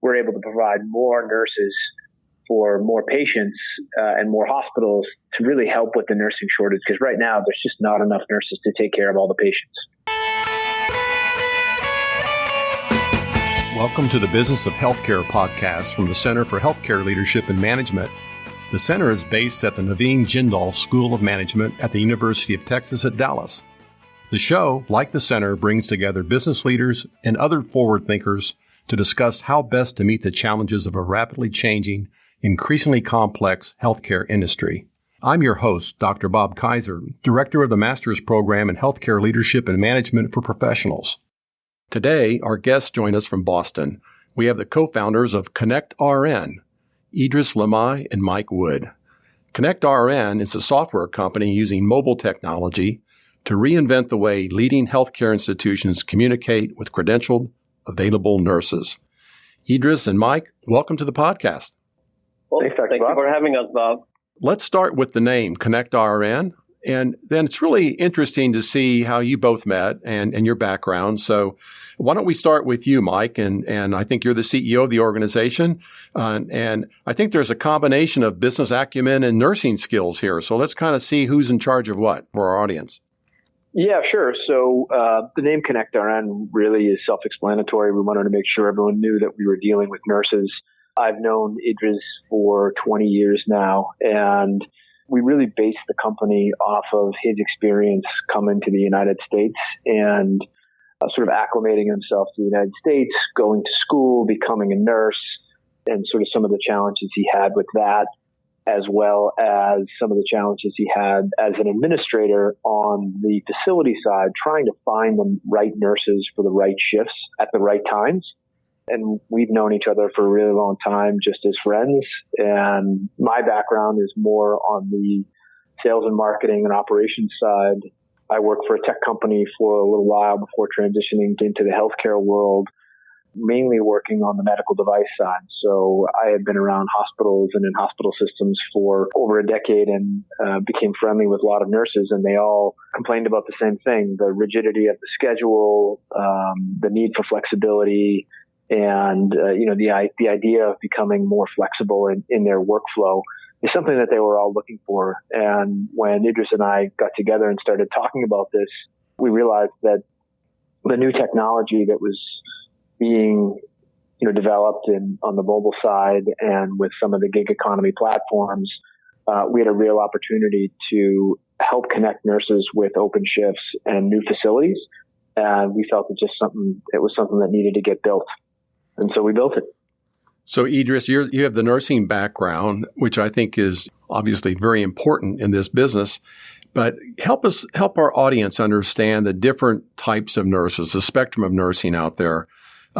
we're able to provide more nurses for more patients and more hospitals to really help with the nursing shortage, because right now there's just not enough nurses to take care of all the patients. Welcome to the Business of Healthcare podcast from the Center for Healthcare Leadership and Management. The center is based at the Naveen Jindal School of Management at the University of Texas at Dallas. The show, like the center, brings together business leaders and other forward thinkers to discuss how best to meet the challenges of a rapidly changing, increasingly complex healthcare industry. I'm your host, Dr. Bob Kaiser, Director of the Master's Program in Healthcare Leadership and Management for Professionals. Today, our guests join us from Boston. We have the co-founders of ConnectRN, Idriz, Limaj, and Mike Wood. ConnectRN is a software company using mobile technology to reinvent the way leading healthcare institutions communicate with credentialed, available nurses. Idriz and Mike, welcome to the podcast. Well, thank you for having us, Bob. Let's start with the name, ConnectRN. And then it's really interesting to see how you both met and your background. So why don't we start with you, Mike? And I think you're the CEO of the organization. And I think there's a combination of business acumen and nursing skills here. So let's kind of see who's in charge of what for our audience. Yeah, sure. So the name ConnectRN really is self-explanatory. We wanted to make sure everyone knew that we were dealing with nurses. I've known Idriz for 20 years now, and we really based the company off of his experience coming to the United States and sort of acclimating himself to the United States, going to school, becoming a nurse, and sort of some of the challenges he had with that, as well as some of the challenges he had as an administrator on the facility side, trying to find the right nurses for the right shifts at the right times. And we've known each other for a really long time, just as friends. And my background is more on the sales and marketing and operations side. I worked for a tech company for a little while before transitioning into the healthcare world, mainly working on the medical device side. So I had been around hospitals and in hospital systems for over a decade and became friendly with a lot of nurses, and they all complained about the same thing: the rigidity of the schedule, the need for flexibility, and the idea of becoming more flexible in their workflow is something that they were all looking for. And when Idriz and I got together and started talking about this, we realized that the new technology that was being developed on the mobile side and with some of the gig economy platforms, we had a real opportunity to help connect nurses with open shifts and new facilities. And we felt it was something that needed to get built. And so we built it. So Idriz, you have the nursing background, which I think is obviously very important in this business. But help our audience understand the different types of nurses, the spectrum of nursing out there.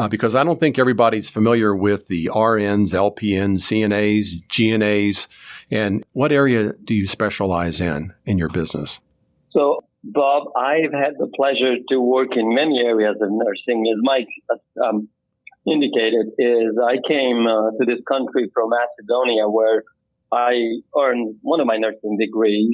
Because I don't think everybody's familiar with the RNs, LPNs, CNAs, GNAs. And what area do you specialize in your business? So, Bob, I've had the pleasure to work in many areas of nursing. As Mike indicated, I came to this country from Macedonia, where I earned one of my nursing degrees.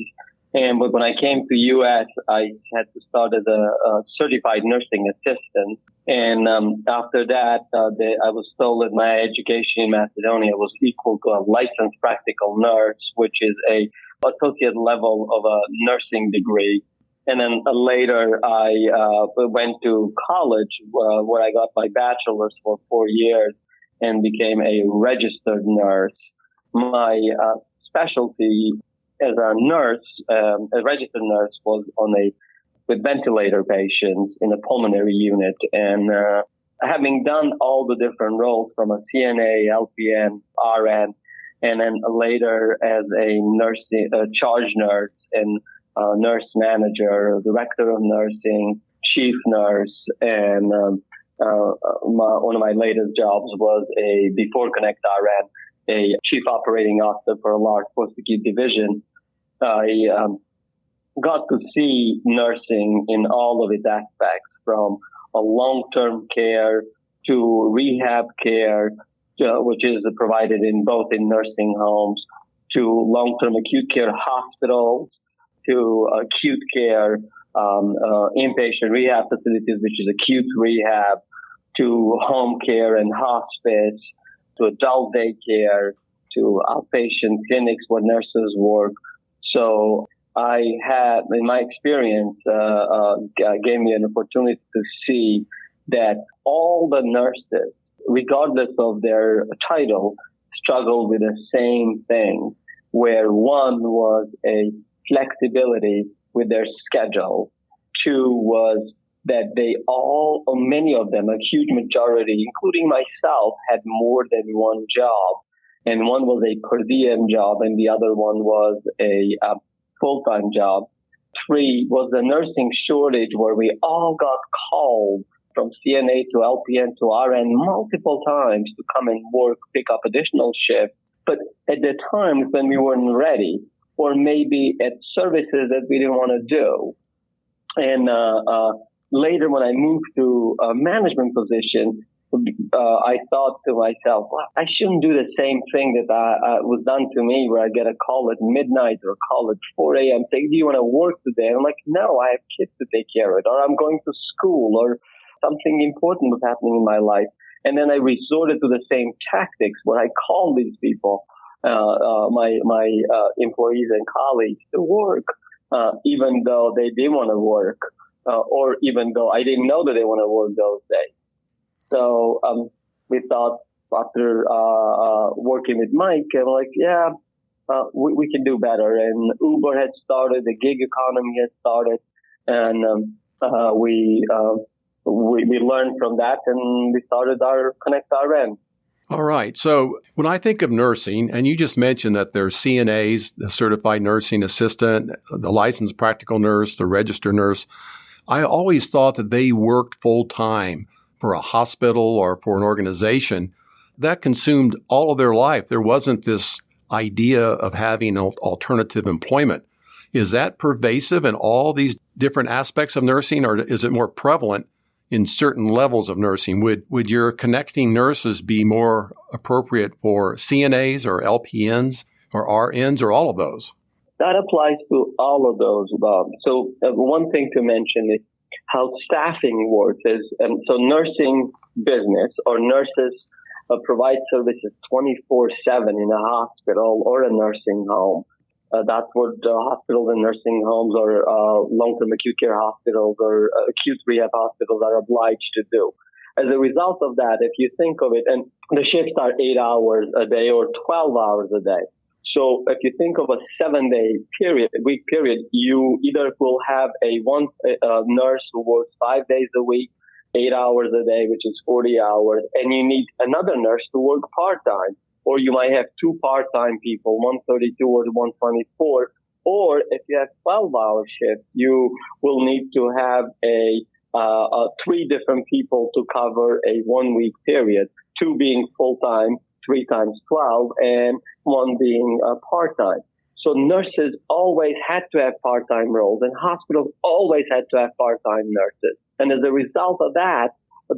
But when I came to U.S., I had to start as a certified nursing assistant. And after that, I was told that my education in Macedonia was equal to a licensed practical nurse, which is a associate level of a nursing degree. And then later, I went to college where I got my bachelor's for 4 years and became a registered nurse. My specialty as a nurse, a registered nurse, was with ventilator patients in a pulmonary unit. And having done all the different roles from a CNA, LPN, RN, and then later as a charge nurse and nurse manager, director of nursing, chief nurse, and one of my latest jobs was before ConnectRN, a chief operating officer for a large post-acute division. I got to see nursing in all of its aspects, from a long-term care to rehab care, which is provided in nursing homes, to long-term acute care hospitals, to acute care, inpatient rehab facilities, which is acute rehab, to home care and hospice, to adult daycare, to outpatient clinics where nurses work. So I had, in my experience, gave me an opportunity to see that all the nurses, regardless of their title, struggled with the same thing, where one was a flexibility with their schedule. Two was that they all, or many of them, a huge majority, including myself, had more than one job. And one was a per diem job and the other one was a full-time job. Three was the nursing shortage where we all got called from CNA to LPN to RN multiple times to come and work, pick up additional shifts. But at the times when we weren't ready, or maybe at services that we didn't want to do. And later when I moved to a management position, I thought to myself, well, I shouldn't do the same thing that was done to me where I get a call at midnight or a call at 4 a.m. saying, do you want to work today? And I'm like, no, I have kids to take care of, or I'm going to school, or something important was happening in my life. And then I resorted to the same tactics where I called these people, my employees and colleagues, to work, even though they didn't want to work, or even though I didn't know that they want to work those days. So we thought after working with Mike, and like, yeah, we can do better. And Uber had started, the gig economy had started, and we learned from that, and we started our ConnectRN. All right. So when I think of nursing, and you just mentioned that there's CNAs, the certified nursing assistant, the licensed practical nurse, the registered nurse, I always thought that they worked full time for a hospital or for an organization. That consumed all of their life. There wasn't this idea of having alternative employment. Is that pervasive in all these different aspects of nursing, or is it more prevalent in certain levels of nursing? Would your connecting nurses be more appropriate for CNAs or LPNs or RNs or all of those? That applies to all of those, Bob. So one thing to mention is how staffing works is, so nursing business or nurses provide services 24/7 in a hospital or a nursing home. That's what hospitals and nursing homes or long-term acute care hospitals or acute rehab hospitals are obliged to do. As a result of that, if you think of it, and the shifts are 8 hours a day or 12 hours a day. So if you think of a 7-day week period, you either will have a nurse who works 5 days a week, 8 hours a day, which is 40 hours, and you need another nurse to work part-time. Or you might have two part-time people, 132 or 124. Or if you have 12-hour shifts, you will need to have three different people to cover a 1 week period, two being full-time, 3 times 12, and one being part-time. So nurses always had to have part-time roles, and hospitals always had to have part-time nurses. And as a result of that,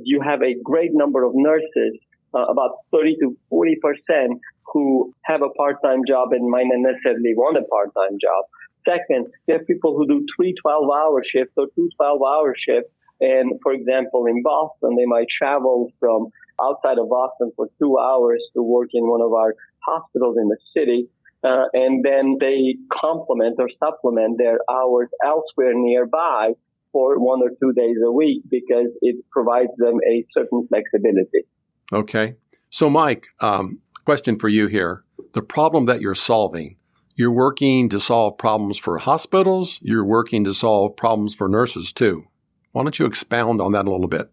you have a great number of nurses, about 30 to 40%, who have a part-time job and might not necessarily want a part-time job. Second, you have people who do 3 12-hour shifts or 2 12-hour shifts. And for example, in Boston, they might travel from outside of Boston for 2 hours to work in one of our hospitals in the city. And then they complement or supplement their hours elsewhere nearby for 1 or 2 days a week because it provides them a certain flexibility. Okay. So, Mike, question for you here. The problem that you're solving, you're working to solve problems for hospitals. You're working to solve problems for nurses, too. Why don't you expound on that a little bit?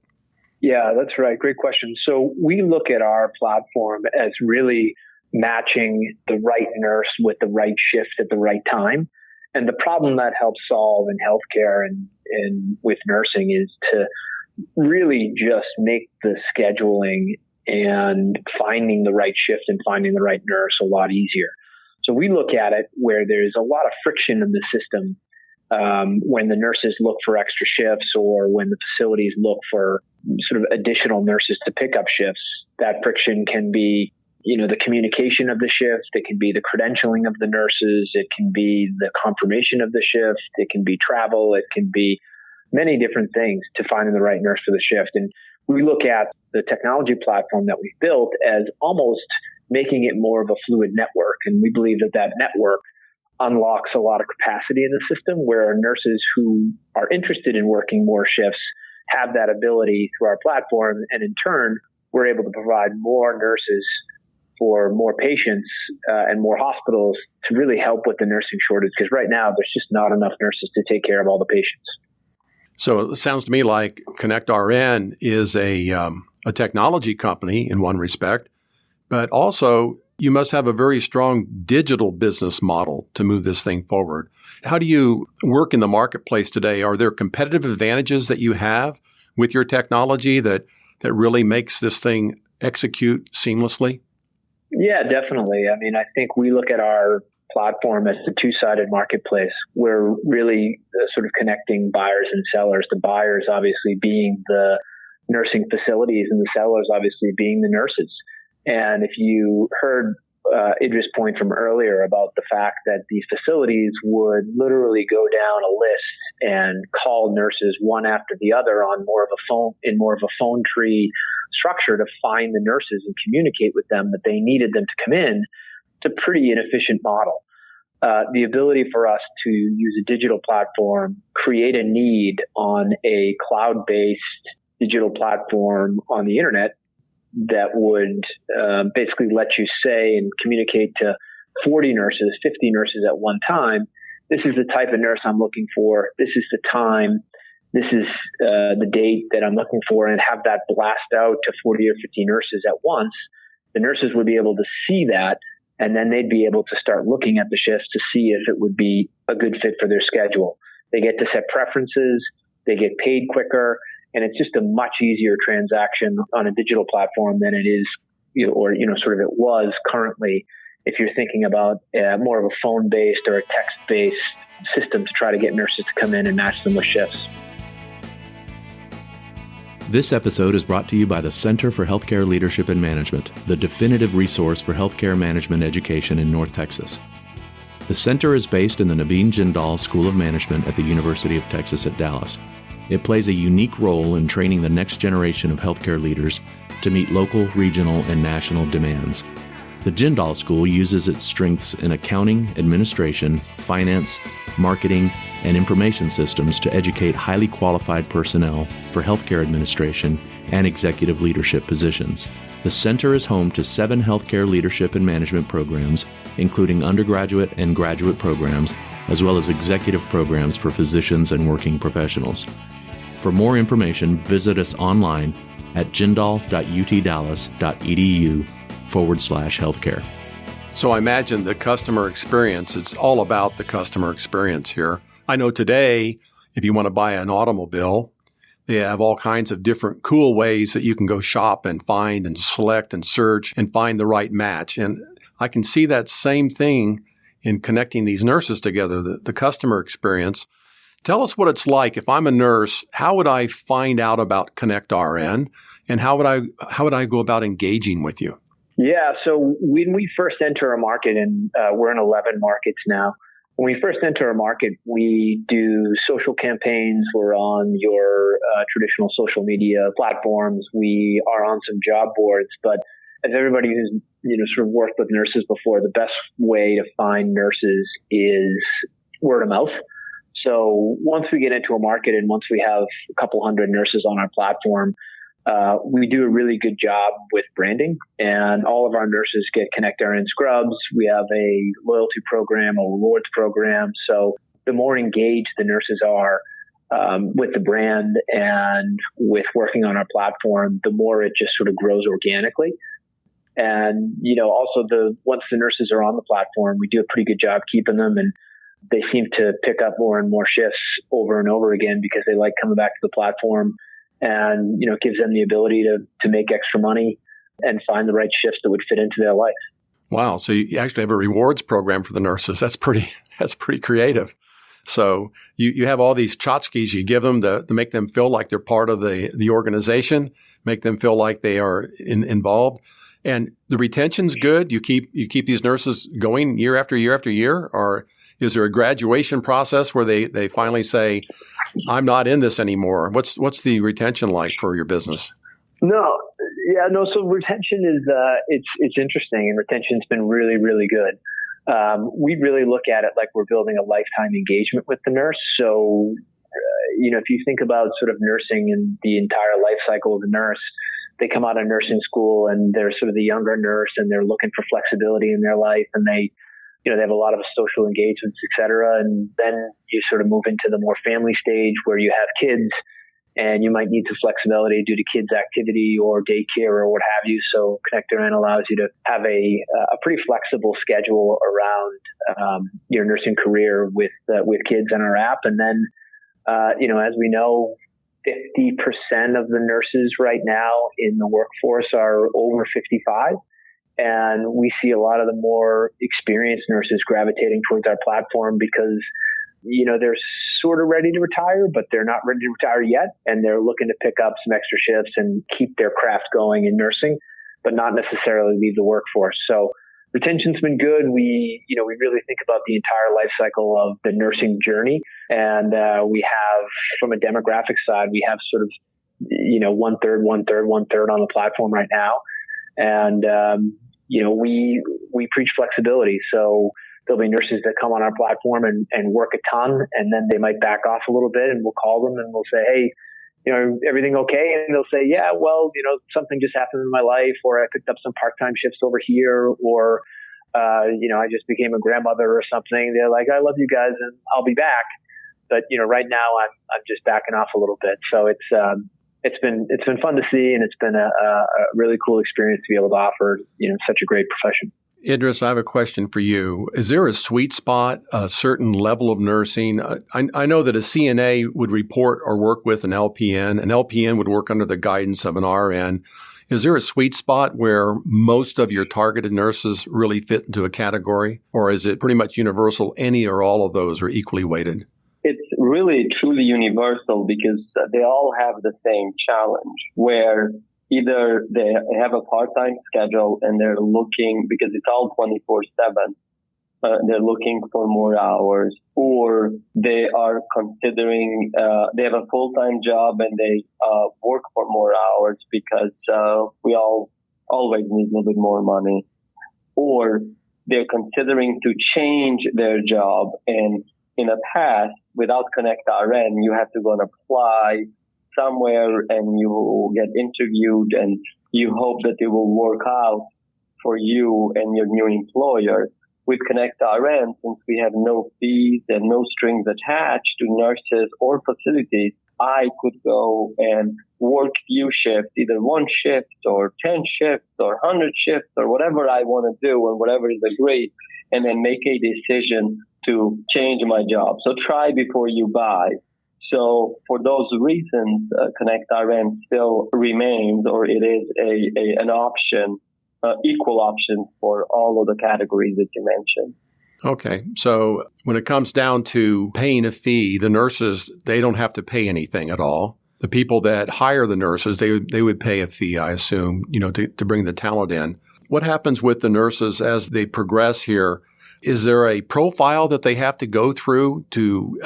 Yeah, that's right. Great question. So we look at our platform as really matching the right nurse with the right shift at the right time. And the problem that helps solve in healthcare and with nursing is to really just make the scheduling and finding the right shift and finding the right nurse a lot easier. So we look at it where there's a lot of friction in the system when the nurses look for extra shifts or when the facilities look for sort of additional nurses to pick up shifts. That friction can be, the communication of the shift. It can be the credentialing of the nurses. It can be the confirmation of the shift. It can be travel. It can be many different things to finding the right nurse for the shift. And we look at the technology platform that we've built as almost making it more of a fluid network. And we believe that that network unlocks a lot of capacity in the system where nurses who are interested in working more shifts have that ability through our platform. And in turn, we're able to provide more nurses for more patients and more hospitals to really help with the nursing shortage. Because right now, there's just not enough nurses to take care of all the patients. So it sounds to me like ConnectRN is a technology company in one respect, but also you must have a very strong digital business model to move this thing forward. How do you work in the marketplace today? Are there competitive advantages that you have with your technology that really makes this thing execute seamlessly? Yeah, definitely. I mean, I think we look at our platform as a two-sided marketplace. We're really sort of connecting buyers and sellers, the buyers obviously being the nursing facilities and the sellers obviously being the nurses. And if you heard Idriz' point from earlier about the fact that the facilities would literally go down a list and call nurses one after the other on more of a phone tree structure to find the nurses and communicate with them that they needed them to come in, it's a pretty inefficient model. The ability for us to use a digital platform, create a need on a cloud-based digital platform on the internet that would basically let you say and communicate to 40 nurses, 50 nurses at one time, this is the type of nurse I'm looking for, this is the time, this is the date that I'm looking for, and have that blast out to 40 or 50 nurses at once. The nurses would be able to see that, and then they'd be able to start looking at the shifts to see if it would be a good fit for their schedule. They get to set preferences, they get paid quicker, and it's just a much easier transaction on a digital platform than it is, sort of it was currently if you're thinking about more of a phone-based or a text-based system to try to get nurses to come in and match them with shifts. This episode is brought to you by the Center for Healthcare Leadership and Management, the definitive resource for healthcare management education in North Texas. The center is based in the Naveen Jindal School of Management at the University of Texas at Dallas. It plays a unique role in training the next generation of healthcare leaders to meet local, regional, and national demands. The Jindal School uses its strengths in accounting, administration, finance, marketing, and information systems to educate highly qualified personnel for healthcare administration and executive leadership positions. The center is home to 7 healthcare leadership and management programs, including undergraduate and graduate programs, as well as executive programs for physicians and working professionals. For more information, visit us online at jindal.utdallas.edu/healthcare. So I imagine the customer experience, it's all about the customer experience here. I know today, if you want to buy an automobile, they have all kinds of different cool ways that you can go shop and find and select and search and find the right match. And I can see that same thing in connecting these nurses together, the customer experience. Tell us what it's like. If I'm a nurse, how would I find out about ConnectRN, and how would I go about engaging with you? Yeah, so when we first enter a market, and we're in 11 markets now, when we first enter a market, we do social campaigns. We're on your traditional social media platforms. We are on some job boards. But as everybody who's sort of worked with nurses before, the best way to find nurses is word of mouth. So once we get into a market and once we have a couple hundred nurses on our platform, we do a really good job with branding, and all of our nurses get ConnectRN scrubs. We have a loyalty program, a rewards program. So the more engaged the nurses are with the brand and with working on our platform, the more it just sort of grows organically. And, also once the nurses are on the platform, we do a pretty good job keeping them, and they seem to pick up more and more shifts over and over again because they like coming back to the platform. And, it gives them the ability to make extra money and find the right shifts that would fit into their life. Wow. So you actually have a rewards program for the nurses. That's pretty creative. So you have all these tchotchkes you give them to make them feel like they're part of the organization, make them feel like they are involved. And the retention's good. You keep these nurses going year after year after year, or is there a graduation process where they finally say, I'm not in this anymore? What's the retention like for your business? So retention is it's interesting, and retention's been really, really good. We really look at it like we're building a lifetime engagement with the nurse. So, if you think about sort of nursing and the entire life cycle of the nurse, they come out of nursing school and they're sort of the younger nurse and they're looking for flexibility in their life, and they have a lot of social engagements, et cetera. And then you sort of move into the more family stage where you have kids and you might need some flexibility due to kids' activity or daycare or what have you. So ConnectRN allows you to have a pretty flexible schedule around your nursing career with kids in our app. And then, as we know, 50% of the nurses right now in the workforce are over 55. And we see a lot of the more experienced nurses gravitating towards our platform because, they're sort of ready to retire, but they're not ready to retire yet. And they're looking to pick up some extra shifts and keep their craft going in nursing, but not necessarily leave the workforce. So retention's been good. We really think about the entire life cycle of the nursing journey. And we have, from a demographic side, we have sort of, 1/3 on the platform right now. And, we preach flexibility. So there'll be nurses that come on our platform and work a ton, and then they might back off a little bit, and we'll call them and we'll say, hey, everything okay? And they'll say, yeah, well, something just happened in my life, or I picked up some part-time shifts over here, or, I just became a grandmother or something. They're like, I love you guys and I'll be back. But, right now I'm just backing off a little bit. So it's been fun to see, and it's been a really cool experience to be able to offer, such a great profession. Idriz, I have a question for you. Is there a sweet spot, a certain level of nursing? I know that a CNA would report or work with an LPN. An LPN would work under the guidance of an RN. Is there a sweet spot where most of your targeted nurses really fit into a category? Or is it pretty much universal? Any or all of those are equally weighted? It's really truly universal because they all have the same challenge where either they have a part-time schedule and they're looking, because it's all 24/7, they're looking for more hours, or they are considering, they have a full-time job and they work for more hours because we all always need a little bit more money, or they're considering to change their job. And in the past, without ConnectRN, you have to go and apply somewhere and you will get interviewed and you hope that it will work out for you and your new employer. With ConnectRN, since we have no fees and no strings attached to nurses or facilities, I could go and work few shifts, either one shift or 10 shifts or 100 shifts or whatever I want to do and whatever is agreed, and then make a decision to change my job. So try before you buy. So for those reasons, ConnectRN still remains, or it is an option, equal option for all of the categories that you mentioned. Okay. So when it comes down to paying a fee, the nurses, they don't have to pay anything at all. The people that hire the nurses, they would pay a fee, I assume, to bring the talent in. What happens with the nurses as they progress here? Is there a profile that they have to go through to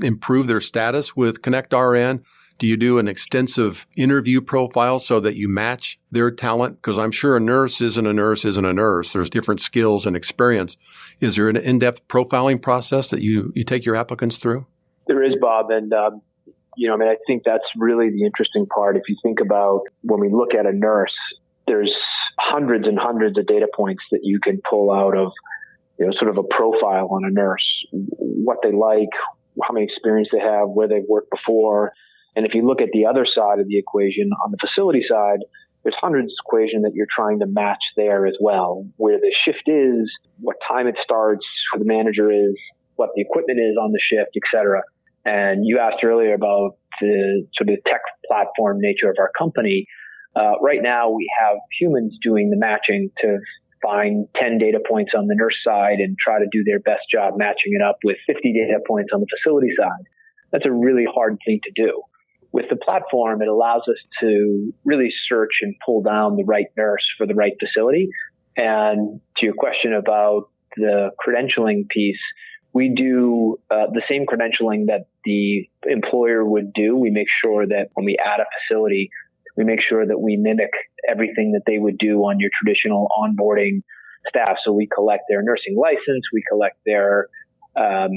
improve their status with ConnectRN? Do you do an extensive interview profile so that you match their talent? Because I'm sure a nurse isn't a nurse. There's different skills and experience. Is there an in-depth profiling process that you take your applicants through? There is, Bob. And, I think that's really the interesting part. If you think about when we look at a nurse, there's hundreds and hundreds of data points that you can pull out of sort of a profile on a nurse, what they like, how many experience they have, where they've worked before. And if you look at the other side of the equation, on the facility side, there's hundreds of equations that you're trying to match there as well, where the shift is, what time it starts, who the manager is, what the equipment is on the shift, et cetera. And you asked earlier about the sort of tech platform nature of our company. Right now, we have humans doing the matching to find 10 data points on the nurse side and try to do their best job matching it up with 50 data points on the facility side. That's a really hard thing to do. With the platform, it allows us to really search and pull down the right nurse for the right facility. And to your question about the credentialing piece, we do the same credentialing that the employer would do. We make sure that when we add a facility, We make sure that we mimic everything that they would do on your traditional onboarding staff. So we collect their nursing license, we collect their how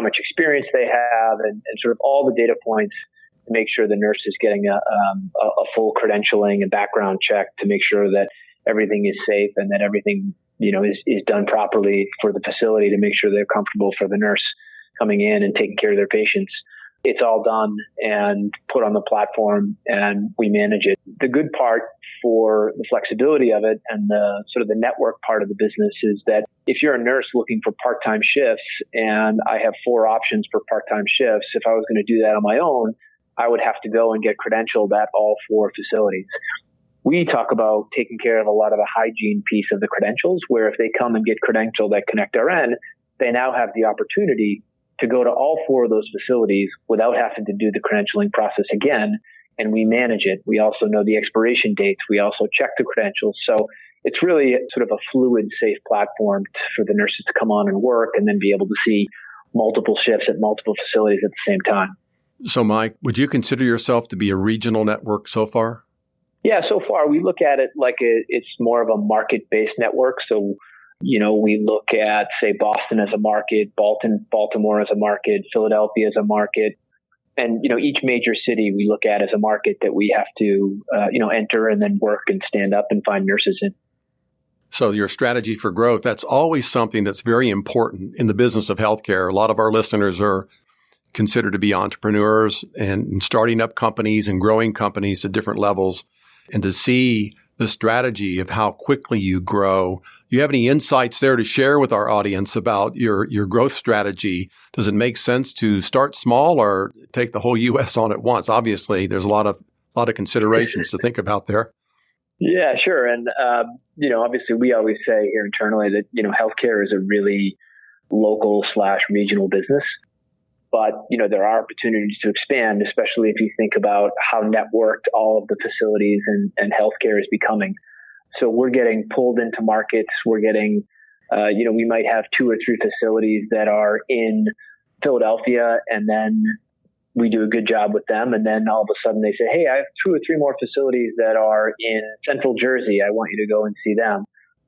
much experience they have, and sort of all the data points to make sure the nurse is getting a full credentialing and background check to make sure that everything is safe and that everything is done properly for the facility to make sure they're comfortable for the nurse coming in and taking care of their patients. It's all done and put on the platform, and we manage it. The good part for the flexibility of it and the sort of the network part of the business is that if you're a nurse looking for part-time shifts, and I have 4 options for part-time shifts, if I was going to do that on my own, I would have to go and get credentialed at all 4 facilities. We talk about taking care of a lot of the hygiene piece of the credentials, where if they come and get credentialed at ConnectRN, they now have the opportunity to go to all 4 of those facilities without having to do the credentialing process again, and we manage it. We also know the expiration dates. We also check the credentials. So it's really sort of a fluid, safe platform for the nurses to come on and work and then be able to see multiple shifts at multiple facilities at the same time. So, Mike, would you consider yourself to be a regional network so far? Yeah, so far we look at it like it's more of a market-based network. So, we look at, say, Boston as a market, Baltimore as a market, Philadelphia as a market. And, each major city we look at as a market that we have to, enter and then work and stand up and find nurses in. So your strategy for growth, that's always something that's very important in the business of healthcare. A lot of our listeners are considered to be entrepreneurs and starting up companies and growing companies at different levels. And to see the strategy of how quickly you grow, do you have any insights there to share with our audience about your growth strategy? Does it make sense to start small or take the whole U.S. on at once? Obviously, there's a lot of considerations to think about there. Yeah, sure. And, obviously we always say here internally that, healthcare is a really local/regional business. But, there are opportunities to expand, especially if you think about how networked all of the facilities and healthcare is becoming. So we're getting pulled into markets. We're getting, we might have 2 or 3 facilities that are in Philadelphia, and then we do a good job with them. And then all of a sudden they say, hey, I have 2 or 3 more facilities that are in Central Jersey. I want you to go and see them.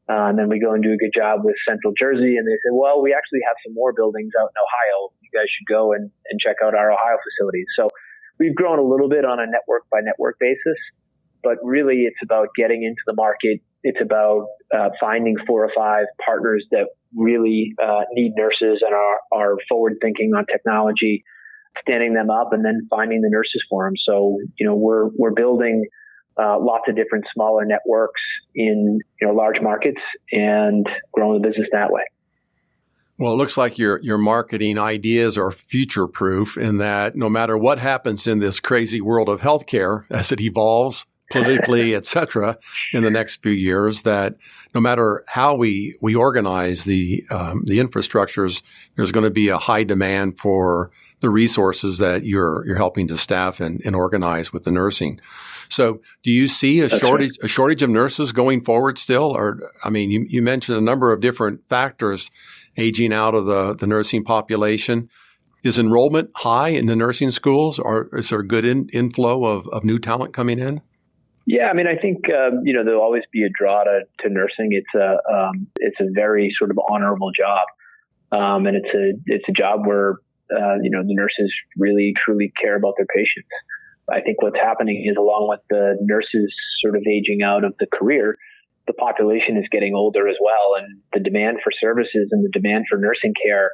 And then we go and do a good job with Central Jersey, and they say, well, we actually have some more buildings out in Ohio. You guys should go and check out our Ohio facilities. So we've grown a little bit on a network by network basis, but really it's about getting into the market. It's about finding 4 or 5 partners that really need nurses and are forward thinking on technology, standing them up, and then finding the nurses for them. So, we're building lots of different smaller networks in large markets and growing the business that way. Well, it looks like your marketing ideas are future-proof in that no matter what happens in this crazy world of healthcare as it evolves politically, et cetera, in the next few years, that no matter how we organize the infrastructures, there's going to be a high demand for the resources that you're helping to staff and organize with the nursing. So do you see a shortage of nurses going forward still? Or, you mentioned a number of different factors, aging out of the nursing population. Is enrollment high in the nursing schools, or is there a good inflow of new talent coming in? Yeah, I think there'll always be a draw to nursing. It's a very sort of honorable job, and it's a job where the nurses really truly care about their patients. I think what's happening is, along with the nurses sort of aging out of the career, the population is getting older as well, and the demand for services and the demand for nursing care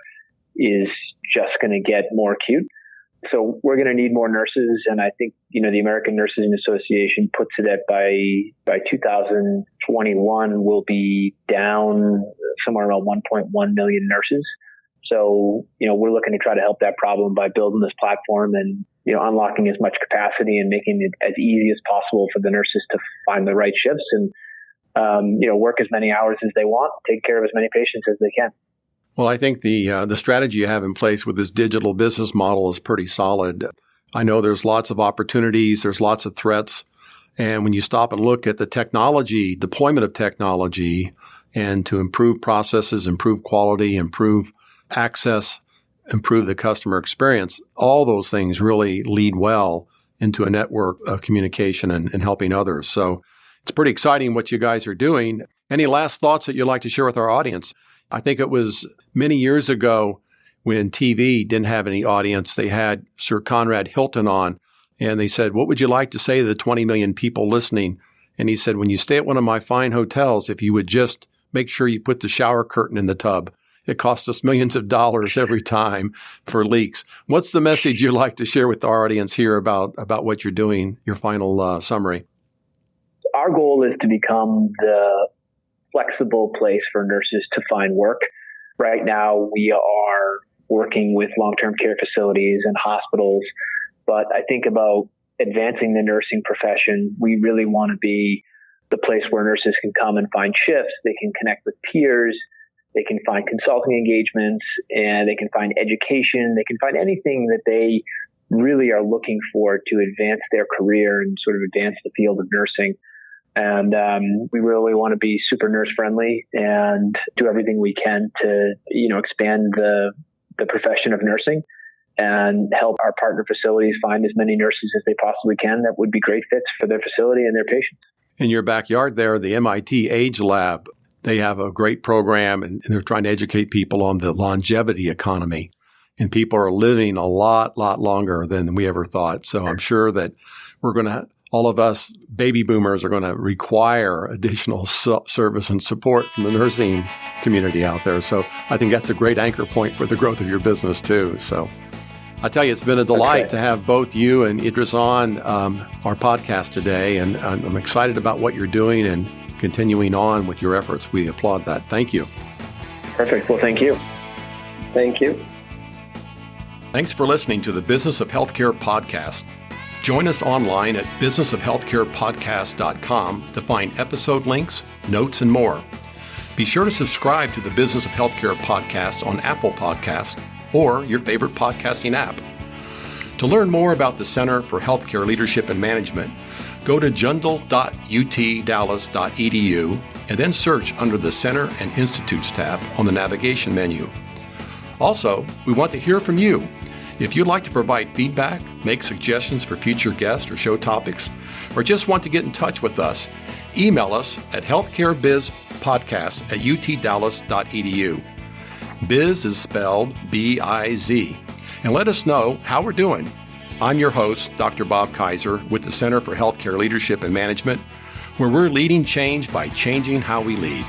is just going to get more acute. So we're going to need more nurses, and I think the American Nursing Association puts it at by 2021 we'll be down somewhere around 1.1 million nurses. So we're looking to try to help that problem by building this platform and unlocking as much capacity and making it as easy as possible for the nurses to find the right shifts and work as many hours as they want, take care of as many patients as they can. Well, I think the strategy you have in place with this digital business model is pretty solid. I know there's lots of opportunities, there's lots of threats, and when you stop and look at the technology, deployment of technology, and to improve processes, improve quality, improve access, improve the customer experience, all those things really lead well into a network of communication and helping others. So it's pretty exciting what you guys are doing. Any last thoughts that you'd like to share with our audience? I think it was many years ago when TV didn't have any audience, they had Sir Conrad Hilton on, and they said, what would you like to say to the 20 million people listening? And he said, when you stay at one of my fine hotels, if you would just make sure you put the shower curtain in the tub. It costs us millions of dollars every time for leaks. What's the message you'd like to share with our audience here about what you're doing, your final summary? Our goal is to become the flexible place for nurses to find work. Right now, we are working with long-term care facilities and hospitals, but I think about advancing the nursing profession. We really want to be the place where nurses can come and find shifts. They can connect with peers. They can find consulting engagements, and they can find education. They can find anything that they really are looking for to advance their career and sort of advance the field of nursing. And we really want to be super nurse friendly and do everything we can to, expand the profession of nursing and help our partner facilities find as many nurses as they possibly can that would be great fits for their facility and their patients. In your backyard there, the MIT Age Lab, they have a great program, and they're trying to educate people on the longevity economy. And people are living a lot longer than we ever thought. So I'm sure that all of us baby boomers are going to require additional service and support from the nursing community out there. So I think that's a great anchor point for the growth of your business too. So I tell you, it's been a delight to have both you and Idriz on our podcast today. And I'm excited about what you're doing and continuing on with your efforts. We applaud that. Thank you. Perfect. Well, thank you. Thank you. Thanks for listening to the Business of Healthcare podcast. Join us online at businessofhealthcarepodcast.com to find episode links, notes, and more. Be sure to subscribe to the Business of Healthcare podcast on Apple Podcasts or your favorite podcasting app. To learn more about the Center for Healthcare Leadership and Management, go to jundal.utdallas.edu and then search under the Center and Institutes tab on the navigation menu. Also, we want to hear from you. If you'd like to provide feedback, make suggestions for future guests or show topics, or just want to get in touch with us, email us at healthcarebizpodcast@utdallas.edu. Biz is spelled B-I-Z. And let us know how we're doing. I'm your host, Dr. Bob Kaiser, with the Center for Healthcare Leadership and Management, where we're leading change by changing how we lead.